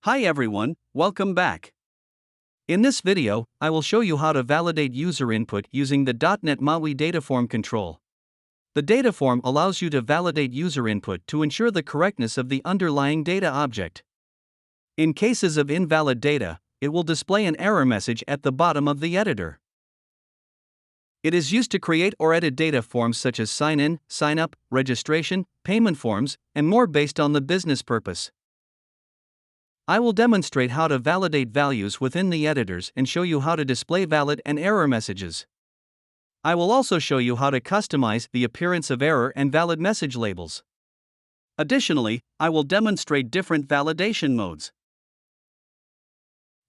Hi everyone, welcome back. In this video, I will show you how to validate user input using the .NET MAUI DataForm control. The DataForm allows you to validate user input to ensure the correctness of the underlying data object. In cases of invalid data, it will display an error message at the bottom of the editor. It is used to create or edit data forms such as sign-in, sign-up, registration, payment forms, and more based on the business purpose. I will demonstrate how to validate values within the editors and show you how to display valid and error messages. I will also show you how to customize the appearance of error and valid message labels. Additionally, I will demonstrate different validation modes.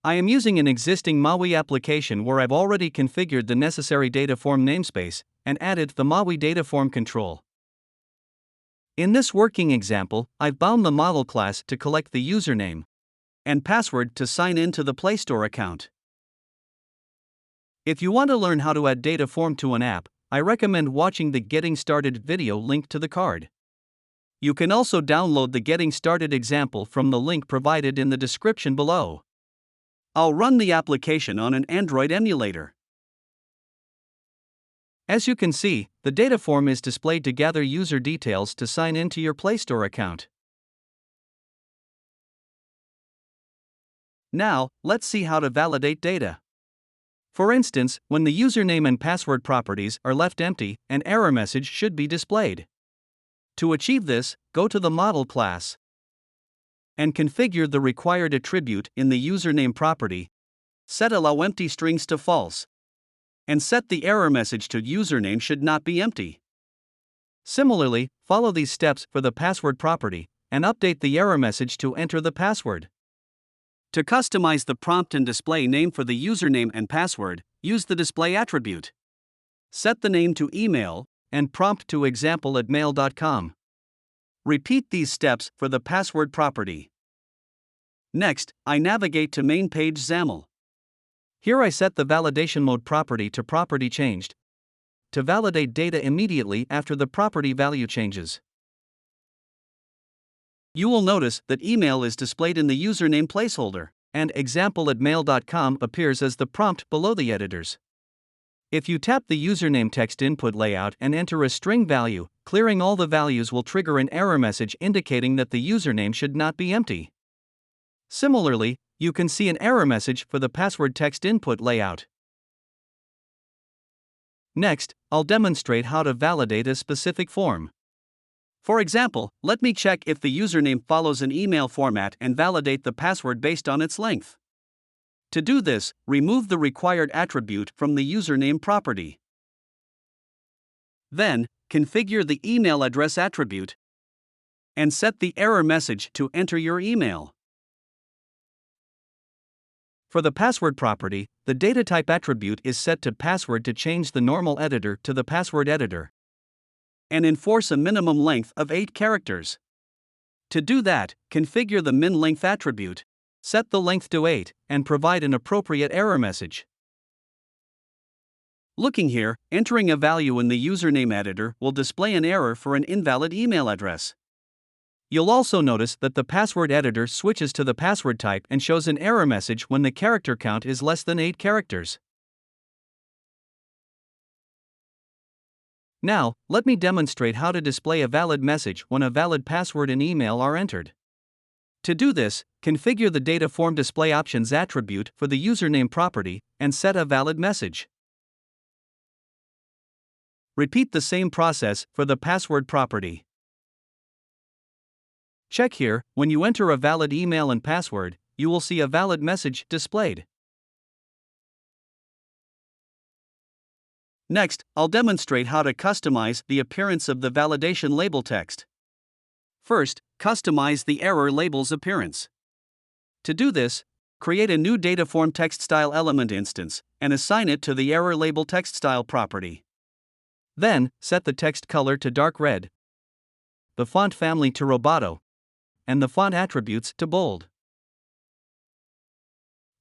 I am using an existing MAUI application where I've already configured the necessary DataForm namespace and added the MAUI DataForm control. In this working example, I've bound the model class to collect the username and password to sign in to the Play Store account. If you want to learn how to add DataForm to an app, I recommend watching the Getting Started video linked to the card. You can also download the Getting Started example from the link provided in the description below. I'll run the application on an Android emulator. As you can see, the DataForm is displayed to gather user details to sign into your Play Store account. Now, let's see how to validate data. For instance, when the username and password properties are left empty, an error message should be displayed. To achieve this, go to the model class and configure the required attribute in the username property. Set allow empty strings to false and set the error message to username should not be empty. Similarly, follow these steps for the password property and update the error message to enter the password. To customize the prompt and display name for the username and password, use the display attribute. Set the name to email and prompt to example@mail.com. Repeat these steps for the password property. Next, I navigate to main page XAML. Here I set the validation mode property to PropertyChanged to validate data immediately after the property value changes. You will notice that email is displayed in the username placeholder, and example@mail.com appears as the prompt below the editors. If you tap the username text input layout and enter a string value, clearing all the values will trigger an error message indicating that the username should not be empty. Similarly, you can see an error message for the password text input layout. Next, I'll demonstrate how to validate a specific form. For example, let me check if the username follows an email format and validate the password based on its length. To do this, remove the required attribute from the username property. Then, configure the email address attribute and set the error message to enter your email. For the password property, the data type attribute is set to password to change the normal editor to the password editor and enforce a minimum length of 8 characters. To do that, configure the min length attribute, set the length to 8, and provide an appropriate error message. Looking here, entering a value in the username editor will display an error for an invalid email address. You'll also notice that the password editor switches to the password type and shows an error message when the character count is less than 8 characters. Now, let me demonstrate how to display a valid message when a valid password and email are entered. To do this, configure the DataForm display options attribute for the username property and set a valid message. Repeat the same process for the password property. Check here, when you enter a valid email and password, you will see a valid message displayed. Next, I'll demonstrate how to customize the appearance of the validation label text. First, customize the error label's appearance. To do this, create a new DataForm text style element instance and assign it to the error label text style property. Then, set the text color to dark red, the font family to Roboto, and the font attributes to bold.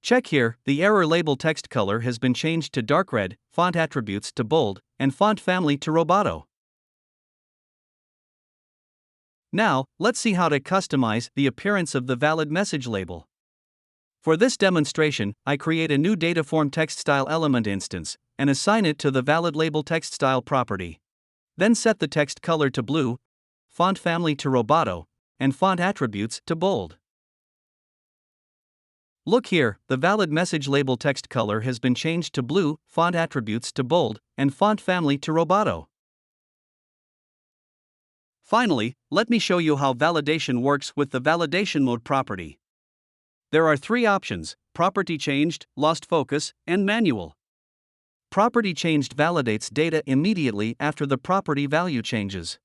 Check here, the error label text color has been changed to dark red, font attributes to bold, and font family to Roboto. Now, let's see how to customize the appearance of the valid message label. For this demonstration, I create a new DataForm text style element instance and assign it to the valid label text style property. Then set the text color to blue, font family to Roboto, and font attributes to bold. Look here, the valid message label text color has been changed to blue, font attributes to bold, and font family to Roboto. Finally, let me show you how validation works with the validation mode property. There are three options: PropertyChanged, LostFocus, and Manual. PropertyChanged validates data immediately after the property value changes.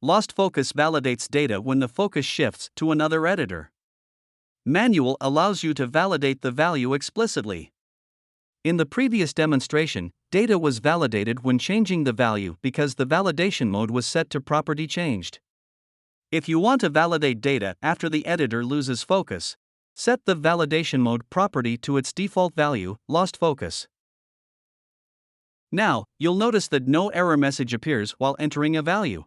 LostFocus validates data when the focus shifts to another editor. Manual allows you to validate the value explicitly. In the previous demonstration, data was validated when changing the value because the validation mode was set to PropertyChanged. If you want to validate data after the editor loses focus, set the validation mode property to its default value, LostFocus. Now, you'll notice that no error message appears while entering a value.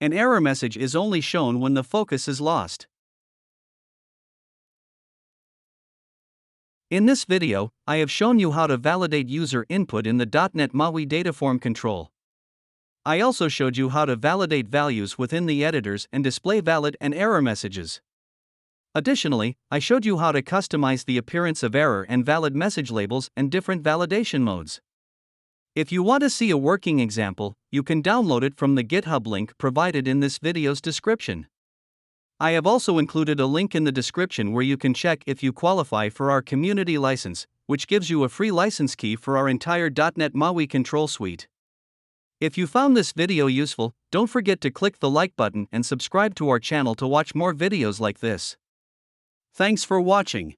An error message is only shown when the focus is lost. In this video, I have shown you how to validate user input in the .NET MAUI DataForm control. I also showed you how to validate values within the editors and display valid and error messages. Additionally, I showed you how to customize the appearance of error and valid message labels and different validation modes. If you want to see a working example, you can download it from the GitHub link provided in this video's description. I have also included a link in the description where you can check if you qualify for our community license, which gives you a free license key for our entire .NET MAUI control suite. If you found this video useful, don't forget to click the like button and subscribe to our channel to watch more videos like this. Thanks for watching.